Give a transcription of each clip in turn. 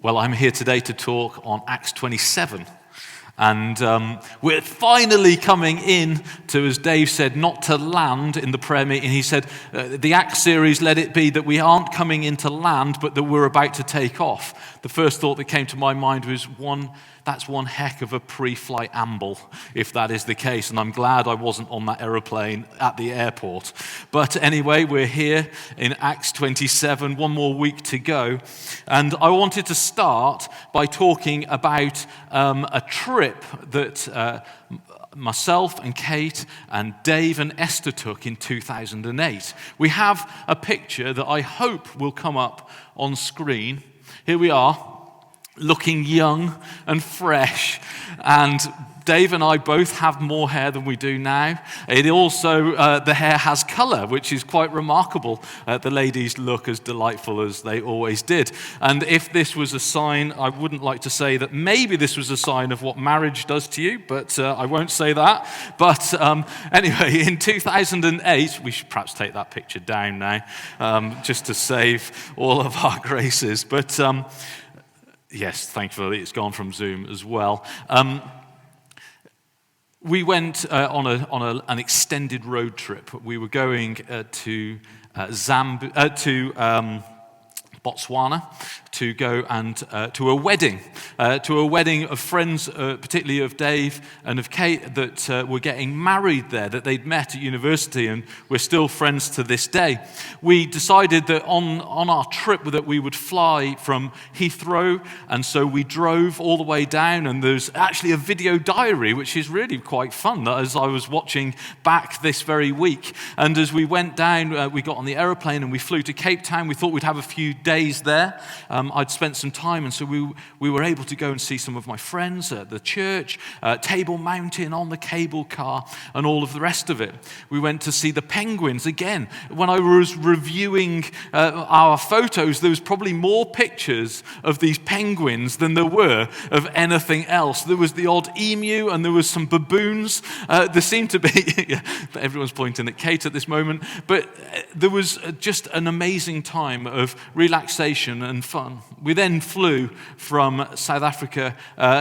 Well, I'm here today to talk on Acts 27. And we're finally coming in to, as Dave said, not to land in the prayer meeting. He said, the Acts series, let it be that we aren't coming into land, but that we're about to take off. The first thought that came to my mind was, that's one heck of a pre-flight amble, if that is the case. And I'm glad I wasn't on that aeroplane at the airport. But anyway, we're here in Acts 27, one more week to go. And I wanted to start by talking about a trip that myself and Kate and Dave and Esther took in 2008. We have a picture that I hope will come up on screen. Here we are, looking young and fresh, and Dave and I both have more hair than we do now. It also, the hair has colour, which is quite remarkable. The ladies look as delightful as they always did. And if this was a sign, I wouldn't like to say that maybe this was a sign of what marriage does to you, but I won't say that. But anyway, in 2008, we should perhaps take that picture down now, just to save all of our graces. But yes, thankfully it's gone from Zoom as well. We went on an extended road trip. We were going to Botswana to go and to a wedding of friends, particularly of Dave and of Kate, that were getting married there, that they'd met at university, and we're still friends to this day. We decided that on our trip that we would fly from Heathrow, and so we drove all the way down, and there's actually a video diary, which is really quite fun, as I was watching back this very week. And as we went down, we got on the aeroplane and we flew to Cape Town. We thought we'd have a few days there. I'd spent some time, and so we were able to go and see some of my friends at the church, Table Mountain, on the cable car, and all of the rest of it. We went to see the penguins. Again, when I was reviewing our photos, there was probably more pictures of these penguins than there were of anything else. There was the odd emu, and there was some baboons. There seemed to be, everyone's pointing at Kate at this moment, but there was just an amazing time of relaxation and fun. We then flew from South Africa,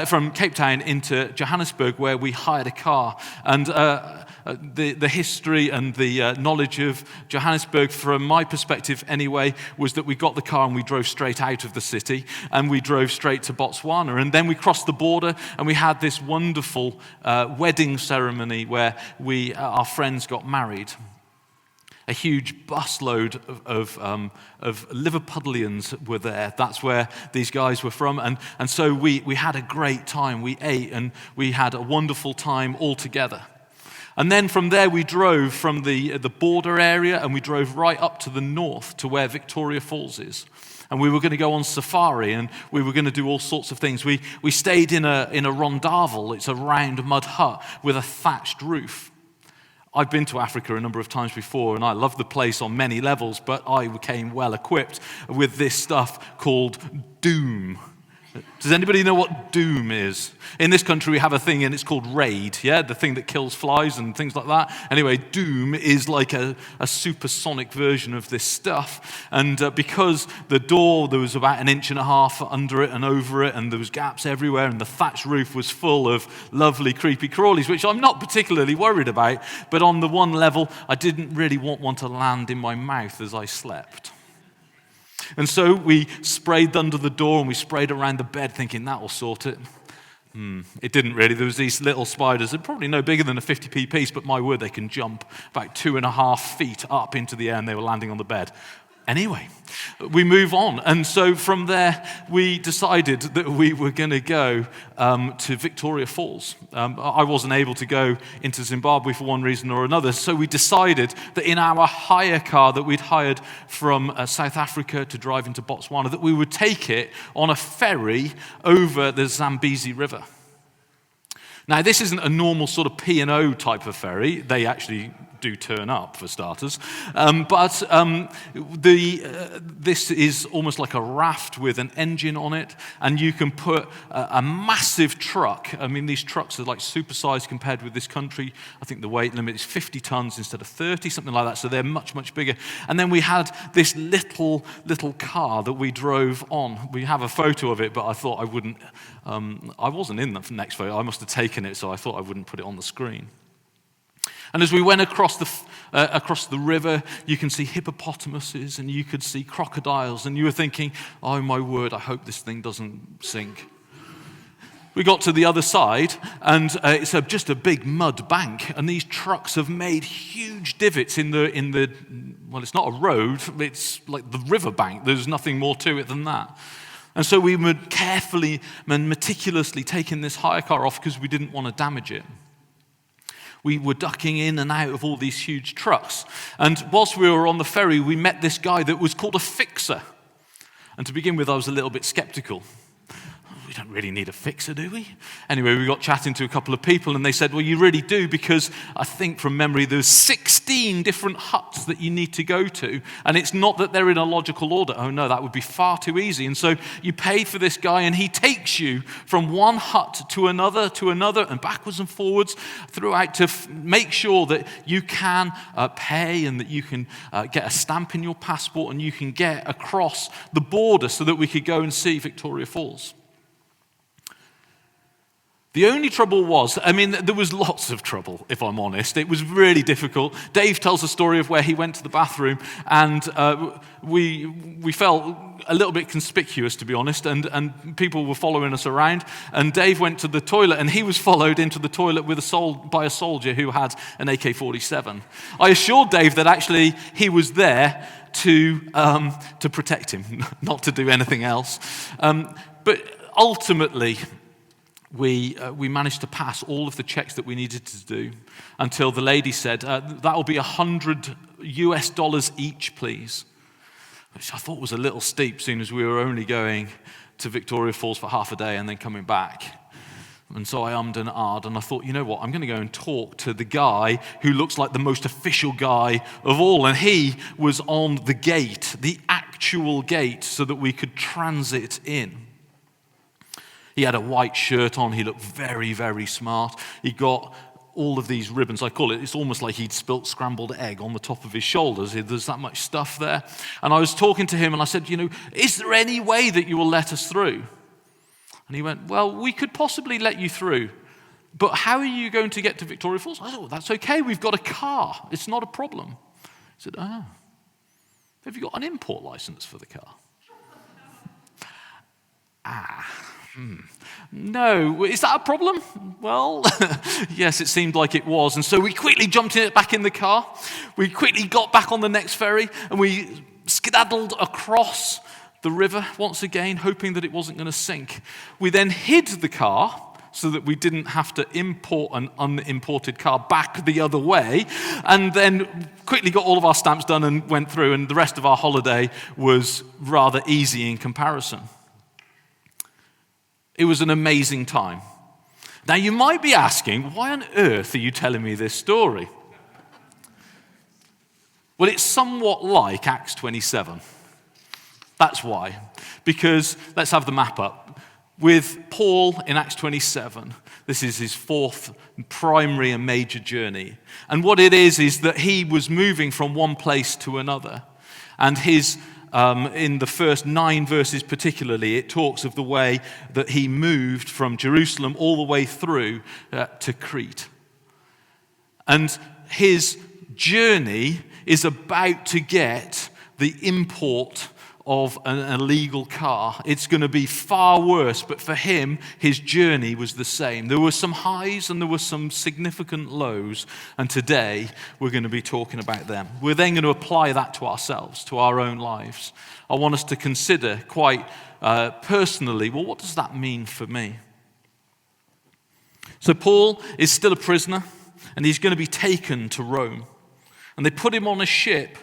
from Cape Town into Johannesburg, where we hired a car. And the history and the knowledge of Johannesburg, from my perspective anyway, was that we got the car and we drove straight out of the city, and we drove straight to Botswana. And then we crossed the border, and we had this wonderful wedding ceremony where our friends got married. A huge busload of Liverpudlians were there. That's where these guys were from. And so we had a great time. We ate and we had a wonderful time all together. And then from there we drove from the border area, and we drove right up to the north to where Victoria Falls is. And we were going to go on safari, and we were going to do all sorts of things. We stayed in a rondavel. It's a round mud hut with a thatched roof. I've been to Africa a number of times before, and I love the place on many levels, but I came well equipped with this stuff called doom. Does anybody know what doom is? In this country we have a thing, and it's called raid, yeah? The thing that kills flies and things like that. Anyway, doom is like a supersonic version of this stuff. And because the door, there was about 1.5 inches under it and over it, and there was gaps everywhere, and the thatched roof was full of lovely creepy crawlies, which I'm not particularly worried about, but on the one level, I didn't really want one to land in my mouth as I slept. And so we sprayed under the door, and we sprayed around the bed thinking that will sort it. It didn't really. There was these little spiders. They're probably no bigger than a 50p piece, but my word, they can jump about 2.5 feet up into the air, and they were landing on the bed. Anyway, we move on. And so from there, we decided that we were going to go to Victoria Falls. I wasn't able to go into Zimbabwe for one reason or another, so we decided that in our hire car that we'd hired from South Africa to drive into Botswana, that we would take it on a ferry over the Zambezi River. Now, this isn't a normal sort of P&O type of ferry. They actually do turn up, for starters. This is almost like a raft with an engine on it, and you can put a massive truck. I mean, these trucks are like supersized compared with this country. I think the weight limit is 50 tons instead of 30, something like that, so they're much, much bigger. And then we had this little car that we drove on. We have a photo of it, but I thought I wouldn't. I wasn't in the next photo. I must have taken it, so I thought I wouldn't put it on the screen. And as we went across the river, you can see hippopotamuses and you could see crocodiles, and you were thinking, oh my word, I hope this thing doesn't sink. We got to the other side, and it's just a big mud bank, and these trucks have made huge divots in the well, it's not a road, it's like the river bank. There's nothing more to it than that. And so we were carefully and meticulously taking this hire car off because we didn't want to damage it. We were ducking in and out of all these huge trucks. And whilst we were on the ferry, we met this guy that was called a fixer. And to begin with, I was a little bit skeptical. We don't really need a fixer, do we? Anyway, we got chatting to a couple of people, and they said, well, you really do, because I think from memory there's 16 different huts that you need to go to, and it's not that they're in a logical order. Oh no, that would be far too easy. And so you pay for this guy, and he takes you from one hut to another, and backwards and forwards throughout to make sure that you can pay, and that you can get a stamp in your passport, and you can get across the border so that we could go and see Victoria Falls. The only trouble was, there was lots of trouble, if I'm honest. It was really difficult. Dave tells a story of where he went to the bathroom, and we felt a little bit conspicuous, to be honest, and people were following us around. And Dave went to the toilet, and he was followed into the toilet by a soldier who had an AK-47. I assured Dave that actually he was there to protect him, not to do anything else. But ultimately, we managed to pass all of the checks that we needed to do until the lady said, that will be $100 each, please. Which I thought was a little steep, seeing as we were only going to Victoria Falls for half a day and then coming back. And so I ummed and ahed, and I thought, you know what, I'm going to go and talk to the guy who looks like the most official guy of all. And he was on the gate, the actual gate, so that we could transit in. He had a white shirt on. He looked very, very smart. He got all of these ribbons. I call it, it's almost like he'd spilt scrambled egg on the top of his shoulders. There's that much stuff there. And I was talking to him, and I said, is there any way that you will let us through? And he went, well, we could possibly let you through, but how are you going to get to Victoria Falls? I said, well, that's okay. We've got a car. It's not a problem. He said, have you got an import license for the car? No. Is that a problem? Well, yes, it seemed like it was. And so we quickly jumped back in the car. We quickly got back on the next ferry, and we skedaddled across the river once again, hoping that it wasn't going to sink. We then hid the car so that we didn't have to import an unimported car back the other way, and then quickly got all of our stamps done and went through, and the rest of our holiday was rather easy in comparison. It was an amazing time. Now, you might be asking, why on earth are you telling me this story? Well, it's somewhat like Acts 27. That's why. Because, let's have the map up. With Paul in Acts 27, this is his fourth primary and major journey. And what it is that he was moving from one place to another. And his in the first 9 verses particularly, it talks of the way that he moved from Jerusalem all the way through to Crete. And his journey is about to get the import of an illegal car. It's going to be far worse, but for him, his journey was the same. There were some highs and there were some significant lows, and today we're going to be talking about them. We're then going to apply that to ourselves, to our own lives. I want us to consider quite personally, well, what does that mean for me? So Paul is still a prisoner, and he's going to be taken to Rome. And they put him on a ship,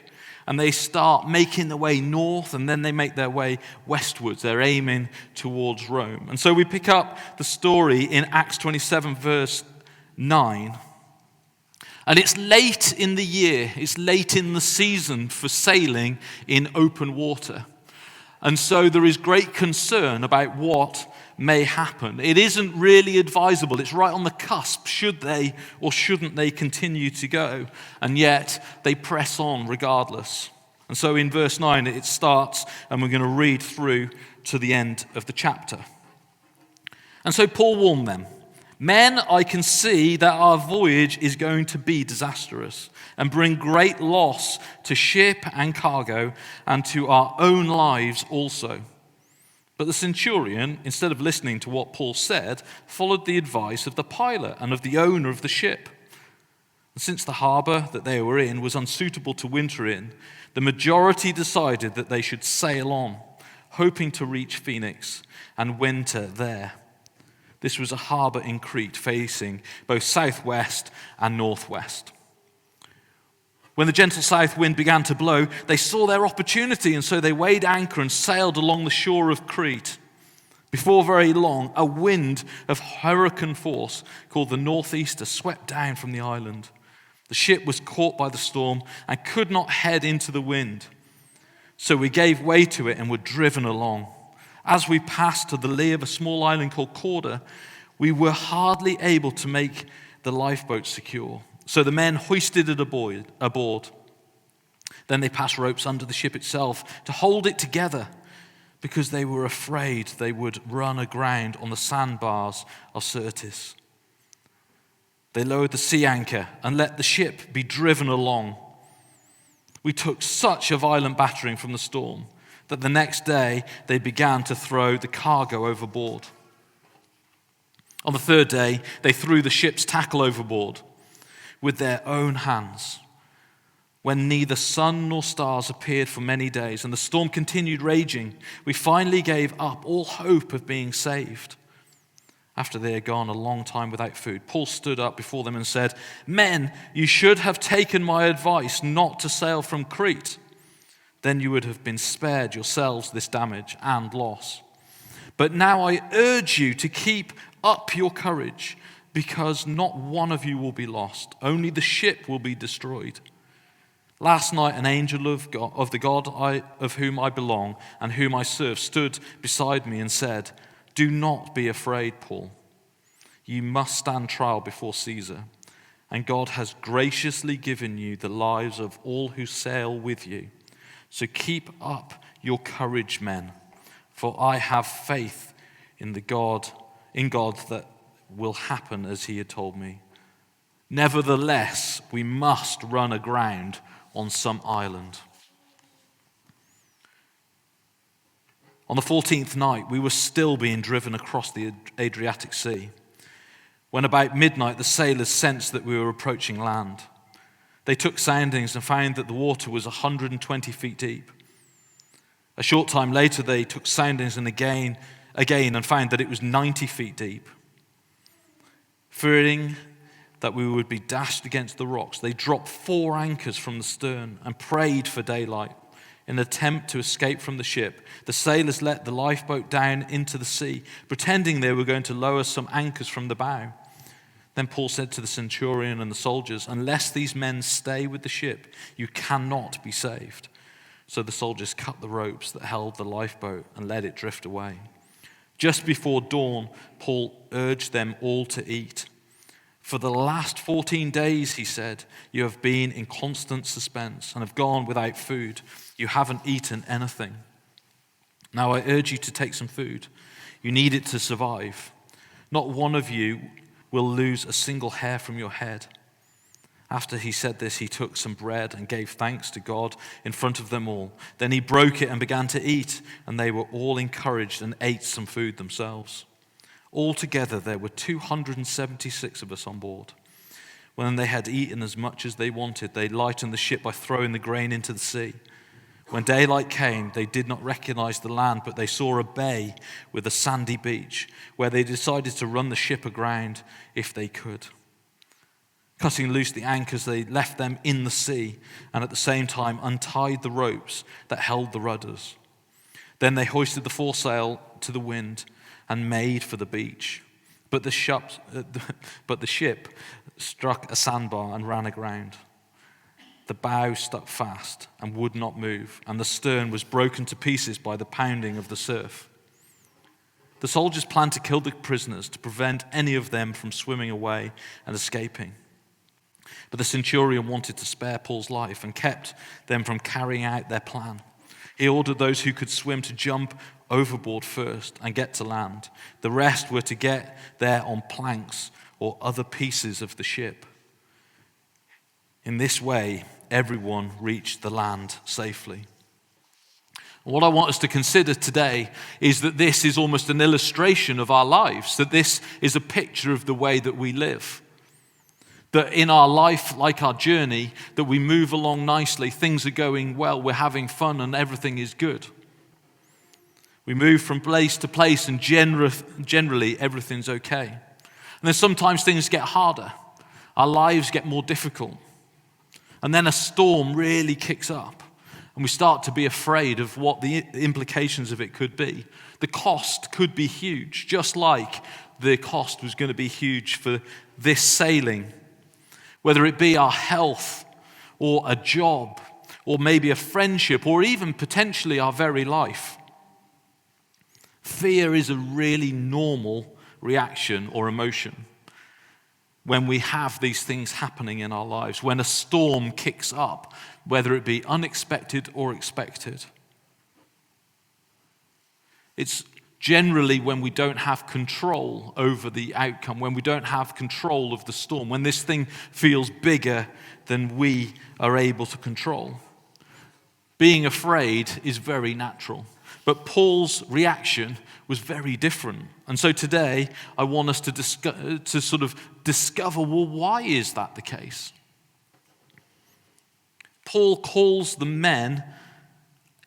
and they start making their way north, and then they make their way westwards. They're aiming towards Rome. And so we pick up the story in Acts 27, verse 9. And it's late in the year, it's late in the season for sailing in open water. And so there is great concern about what may happen. It isn't really advisable. It's right on the cusp. Should they or shouldn't they continue to go? And yet they press on regardless. And so in verse 9 it starts, and we're going to read through to the end of the chapter. And so Paul warned them, "Men, I can see that our voyage is going to be disastrous and bring great loss to ship and cargo and to our own lives also." But the centurion, instead of listening to what Paul said, followed the advice of the pilot and of the owner of the ship. And since the harbor that they were in was unsuitable to winter in, the majority decided that they should sail on, hoping to reach Phoenix and winter there. This was a harbor in Crete facing both southwest and northwest. When the gentle south wind began to blow, they saw their opportunity, and so they weighed anchor and sailed along the shore of Crete. Before very long, a wind of hurricane force called the northeaster swept down from the island. The ship was caught by the storm and could not head into the wind. So we gave way to it and were driven along. As we passed to the lee of a small island called Corda, we were hardly able to make the lifeboat secure. So the men hoisted it aboard. Then they passed ropes under the ship itself to hold it together, because they were afraid they would run aground on the sandbars of Syrtis. They lowered the sea anchor and let the ship be driven along. We took such a violent battering from the storm that the next day they began to throw the cargo overboard. On the third day, they threw the ship's tackle overboard with their own hands. When neither sun nor stars appeared for many days and the storm continued raging, we finally gave up all hope of being saved. After they had gone a long time without food, Paul stood up before them and said, "Men, you should have taken my advice not to sail from Crete. Then you would have been spared yourselves this damage and loss. But now I urge you to keep up your courage, because not one of you will be lost. Only the ship will be destroyed. Last night an angel of the God of whom I belong and whom I serve stood beside me and said, 'Do not be afraid, Paul. You must stand trial before Caesar, and God has graciously given you the lives of all who sail with you. So keep up your courage, men, for I have faith in God that will happen as he had told me. Nevertheless, we must run aground on some island.'" On the 14th night, we were still being driven across the Adriatic Sea, when about midnight the sailors sensed that we were approaching land. They took soundings and found that the water was 120 feet deep. A short time later, they took soundings and again and found that it was 90 feet deep. Fearing that we would be dashed against the rocks, they dropped 4 anchors from the stern and prayed for daylight. In an attempt to escape from the ship, the sailors let the lifeboat down into the sea, pretending they were going to lower some anchors from the bow. Then Paul said to the centurion and the soldiers, "Unless these men stay with the ship, you cannot be saved." So the soldiers cut the ropes that held the lifeboat and let it drift away. Just before dawn, Paul urged them all to eat. "For the last 14 days, he said, you have been in constant suspense and have gone without food. You haven't eaten anything. Now I urge you to take some food. You need it to survive. Not one of you will lose a single hair from your head." After he said this, he took some bread and gave thanks to God in front of them all. Then he broke it and began to eat, and they were all encouraged and ate some food themselves. Altogether, there were 276 of us on board. When they had eaten as much as they wanted, they lightened the ship by throwing the grain into the sea. When daylight came, they did not recognize the land, but they saw a bay with a sandy beach, where they decided to run the ship aground if they could. Cutting loose the anchors, they left them in the sea, and at the same time untied the ropes that held the rudders. Then they hoisted the foresail to the wind and made for the beach. But the ship struck a sandbar and ran aground. The bow stuck fast and would not move, and the stern was broken to pieces by the pounding of the surf. The soldiers planned to kill the prisoners to prevent any of them from swimming away and escaping. But the centurion wanted to spare Paul's life and kept them from carrying out their plan. He ordered those who could swim to jump overboard first and get to land. The rest were to get there on planks or other pieces of the ship. In this way, everyone reached the land safely. What I want us to consider today is that this is almost an illustration of our lives, that this is a picture of the way that we live. That in our life, like our journey, that we move along nicely, things are going well, we're having fun and everything is good. We move from place to place and generally everything's okay. And then sometimes things get harder. Our lives get more difficult. And then a storm really kicks up. And we start to be afraid of what the implications of it could be. The cost could be huge, just like the cost was going to be huge for this sailing. Whether it be our health or a job or maybe a friendship or even potentially our very life. Fear is a really normal reaction or emotion when we have these things happening in our lives, when a storm kicks up, whether it be unexpected or expected. It's generally when we don't have control over the outcome, when we don't have control of the storm, when this thing feels bigger than we are able to control. Being afraid is very natural. But Paul's reaction was very different. And so today, I want us to sort of discover, well, why is that the case? Paul calls the men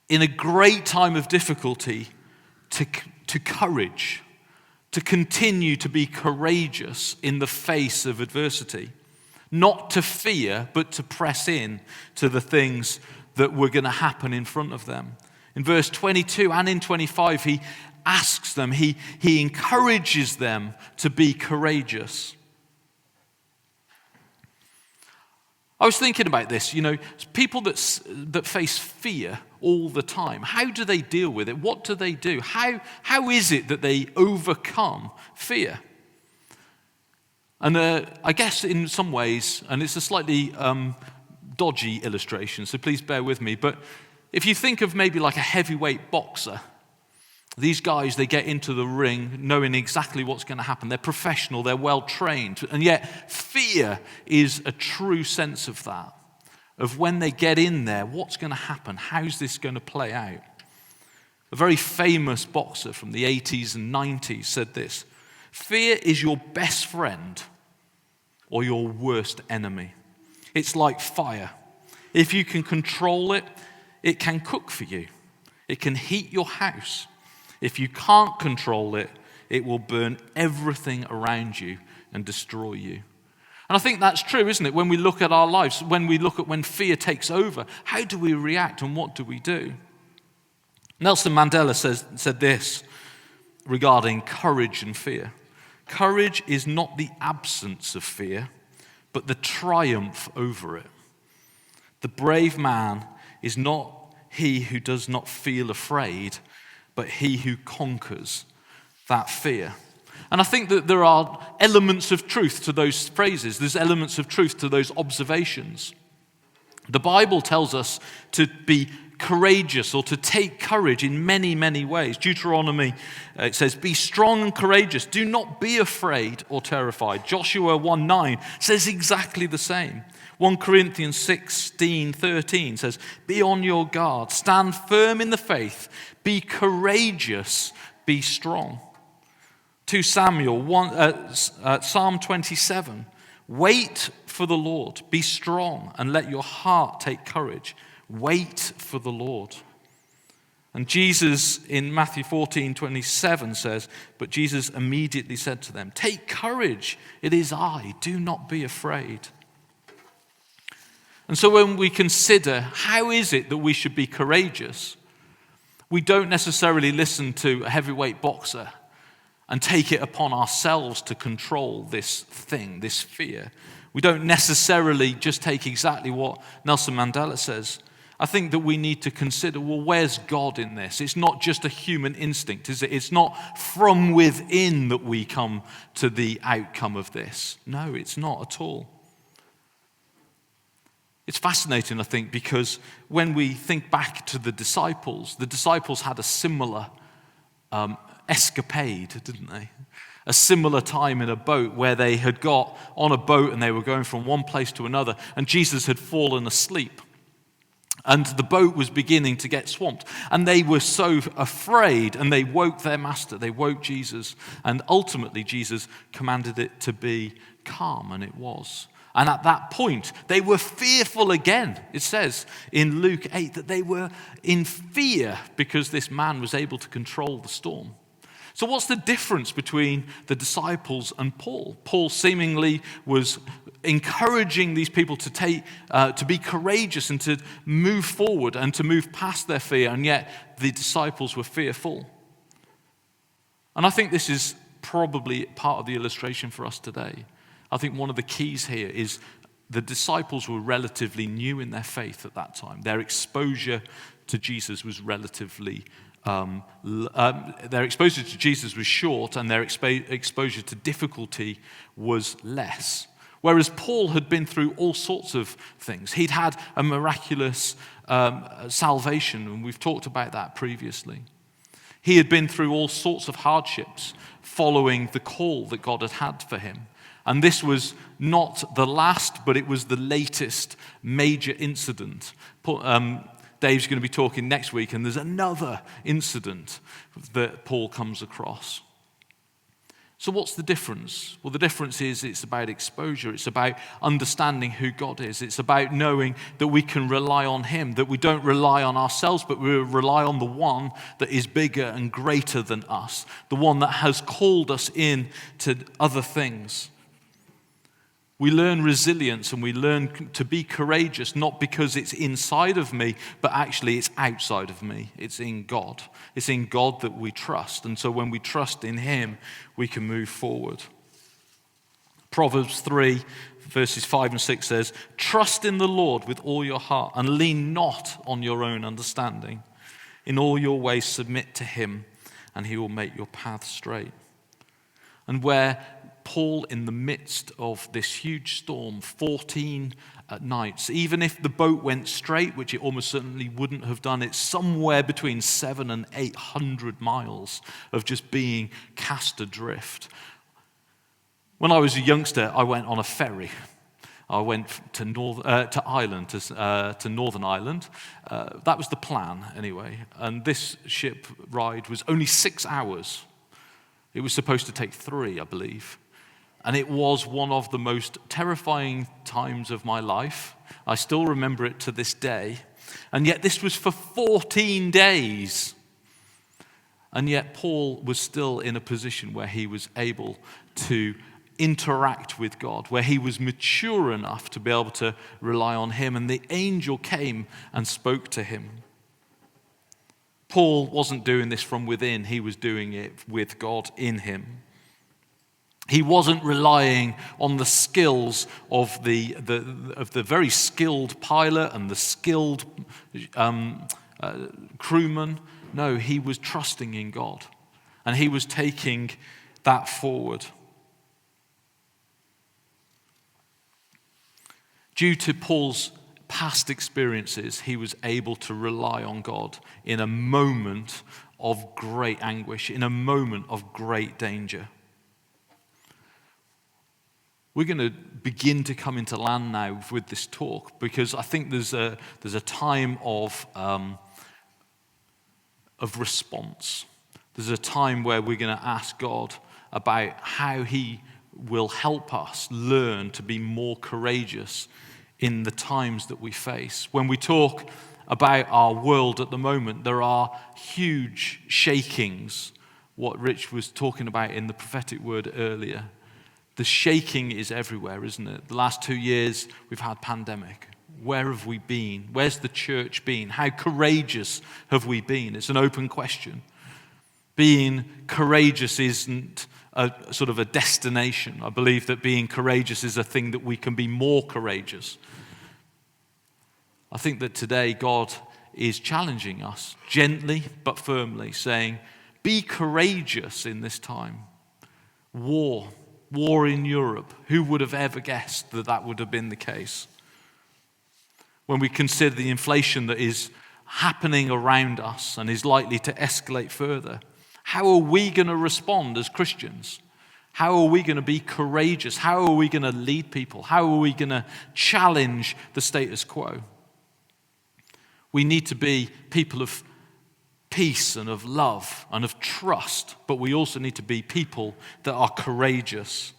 in a great time of difficulty to courage, to continue to be courageous in the face of adversity. Not to fear, but to press in to the things that were going to happen in front of them. In verse 22 and in 25, he asks them, he encourages them to be courageous. I was thinking about this, people that face fear all the time, how do they deal with it? What do they do? How is it that they overcome fear? And I guess in some ways, and it's a slightly dodgy illustration, so please bear with me, but if you think of maybe like a heavyweight boxer, these guys, they get into the ring knowing exactly what's going to happen. They're professional, they're well trained, and yet fear is a true sense of that, of when they get in there, what's going to happen? How's this going to play out? A very famous boxer from the 80s and 90s said this: fear is your best friend or your worst enemy. It's like fire. If you can control it, it can cook for you. It can heat your house. If you can't control it, it will burn everything around you and destroy you. And I think that's true, isn't it? When we look at our lives, when we look at when fear takes over, how do we react and what do we do? Nelson Mandela said this regarding courage and fear. Courage is not the absence of fear, but the triumph over it. The brave man is not he who does not feel afraid, but he who conquers that fear. And I think that there are elements of truth to those phrases. There's elements of truth to those observations. The Bible tells us to be courageous or to take courage in many, many ways. Deuteronomy, it says, be strong and courageous. Do not be afraid or terrified. Joshua 1:9 says exactly the same. 1 Corinthians 16:13 says, be on your guard, stand firm in the faith, be courageous, be strong. 2 Samuel, Psalm 27, wait for the Lord, be strong and let your heart take courage. Wait for the Lord. And Jesus in Matthew 14:27 says, but Jesus immediately said to them, take courage, it is I, do not be afraid. And so when we consider how is it that we should be courageous, we don't necessarily listen to a heavyweight boxer and take it upon ourselves to control this thing, this fear. We don't necessarily just take exactly what Nelson Mandela says. I think that we need to consider, well, where's God in this? It's not just a human instinct, is it? It's not from within that we come to the outcome of this. No, it's not at all. It's fascinating, I think, because when we think back to the disciples had a similar escapade, didn't they? A similar time in a boat where they had got on a boat and they were going from one place to another, and Jesus had fallen asleep. And the boat was beginning to get swamped. And they were so afraid, and they woke their master, they woke Jesus. And ultimately, Jesus commanded it to be calm, and it was. And at that point, they were fearful again. It says in Luke 8 that they were in fear because this man was able to control the storm. So what's the difference between the disciples and Paul? Paul seemingly was encouraging these people to be courageous and to move forward and to move past their fear, and yet the disciples were fearful. And I think this is probably part of the illustration for us today. I think one of the keys here is the disciples were relatively new in their faith at that time. Their exposure to Jesus was relatively their exposure to Jesus was short, and their exposure to difficulty was less. Whereas Paul had been through all sorts of things. He'd had a miraculous salvation, and we've talked about that previously. He had been through all sorts of hardships following the call that God had had for him. And this was not the last, but it was the latest major incident. Dave's going to be talking next week, and there's another incident that Paul comes across. So what's the difference? Well, the difference is it's about exposure. It's about understanding who God is. It's about knowing that we can rely on him, that we don't rely on ourselves, but we rely on the one that is bigger and greater than us, the one that has called us in to other things. We learn resilience and we learn to be courageous, not because it's inside of me, but actually it's outside of me. It's in God. It's in God that we trust. And so when we trust in him, we can move forward. Proverbs 3, verses 5 and 6 says, "Trust in the Lord with all your heart and lean not on your own understanding. In all your ways submit to him, and he will make your path straight." And where Paul, in the midst of this huge storm, 14 nights, even if the boat went straight, which it almost certainly wouldn't have done, it's somewhere between 700 and 800 miles of just being cast adrift. When I was a youngster, I went on a ferry. I went to Ireland, to Northern Ireland. That was the plan, anyway. And this ship ride was only 6 hours. It was supposed to take 3, I believe. And it was one of the most terrifying times of my life. I still remember it to this day. And yet this was for 14 days. And yet Paul was still in a position where he was able to interact with God, where he was mature enough to be able to rely on him. And the angel came and spoke to him. Paul wasn't doing this from within. He was doing it with God in him. He wasn't relying on the skills of the very skilled pilot and the skilled crewman. No, he was trusting in God, and he was taking that forward. Due to Paul's past experiences, he was able to rely on God in a moment of great anguish, in a moment of great danger. We're going to begin to come into land now with this talk, because I think there's a time of response. There's a time where we're going to ask God about how he will help us learn to be more courageous in the times that we face. When we talk about our world at the moment, there are huge shakings, what Rich was talking about in the prophetic word earlier. The shaking is everywhere, isn't it? The last 2 years, we've had pandemic. Where have we been? Where's the church been? How courageous have we been? It's an open question. Being courageous isn't a sort of a destination. I believe that being courageous is a thing that we can be more courageous. I think that today God is challenging us gently but firmly, saying, be courageous in this time. War in Europe. Who would have ever guessed that that would have been the case? When we consider the inflation that is happening around us and is likely to escalate further, how are we going to respond as Christians? How are we going to be courageous? How are we going to lead people? How are we going to challenge the status quo? We need to be people of peace and of love and of trust, but we also need to be people that are courageous.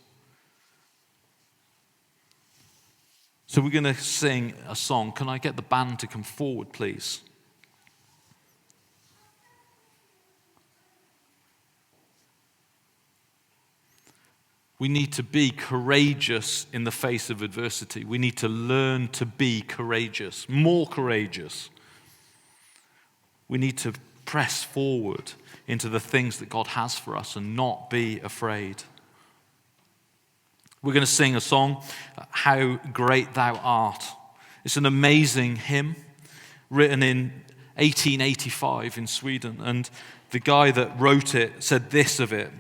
So we're going to sing a song. Can I get the band to come forward, please? We need to be courageous in the face of adversity. We need to learn to be courageous, more courageous. We need to press forward into the things that God has for us and not be afraid. We're going to sing a song, How Great Thou Art. It's an amazing hymn written in 1885 in Sweden. And the guy that wrote it said this of it: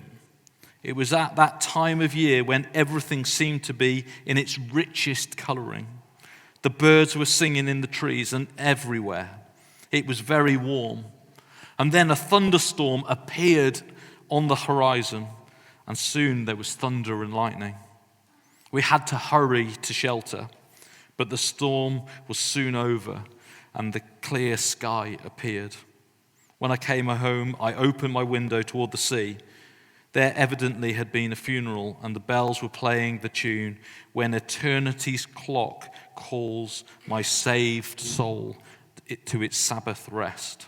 it was at that time of year when everything seemed to be in its richest coloring. The birds were singing in the trees and everywhere. It was very warm. And then a thunderstorm appeared on the horizon, and soon there was thunder and lightning. We had to hurry to shelter, but the storm was soon over, and the clear sky appeared. When I came home, I opened my window toward the sea. There evidently had been a funeral, and the bells were playing the tune, When Eternity's Clock Calls My Saved Soul to its Sabbath rest.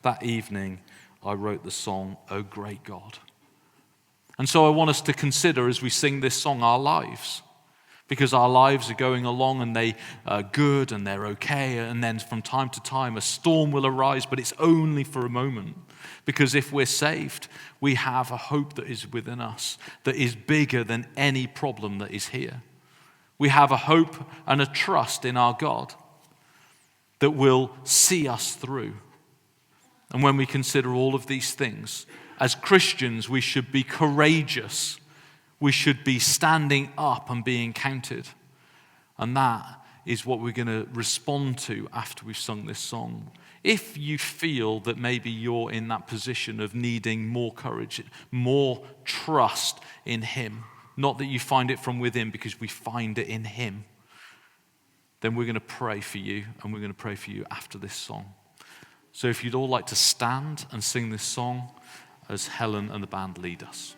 That evening, I wrote the song, O Great God. And so I want us to consider, as we sing this song, our lives. Because our lives are going along and they are good and they're okay. And then from time to time, a storm will arise, but it's only for a moment. Because if we're saved, we have a hope that is within us that is bigger than any problem that is here. We have a hope and a trust in our God that will see us through. And when we consider all of these things, as Christians, we should be courageous. We should be standing up and being counted. And that is what we're going to respond to after we've sung this song. If you feel that maybe you're in that position of needing more courage, more trust in Him, not that you find it from within, because we find it in Him, then we're going to pray for you, and we're going to pray for you after this song. So if you'd all like to stand and sing this song as Helen and the band lead us.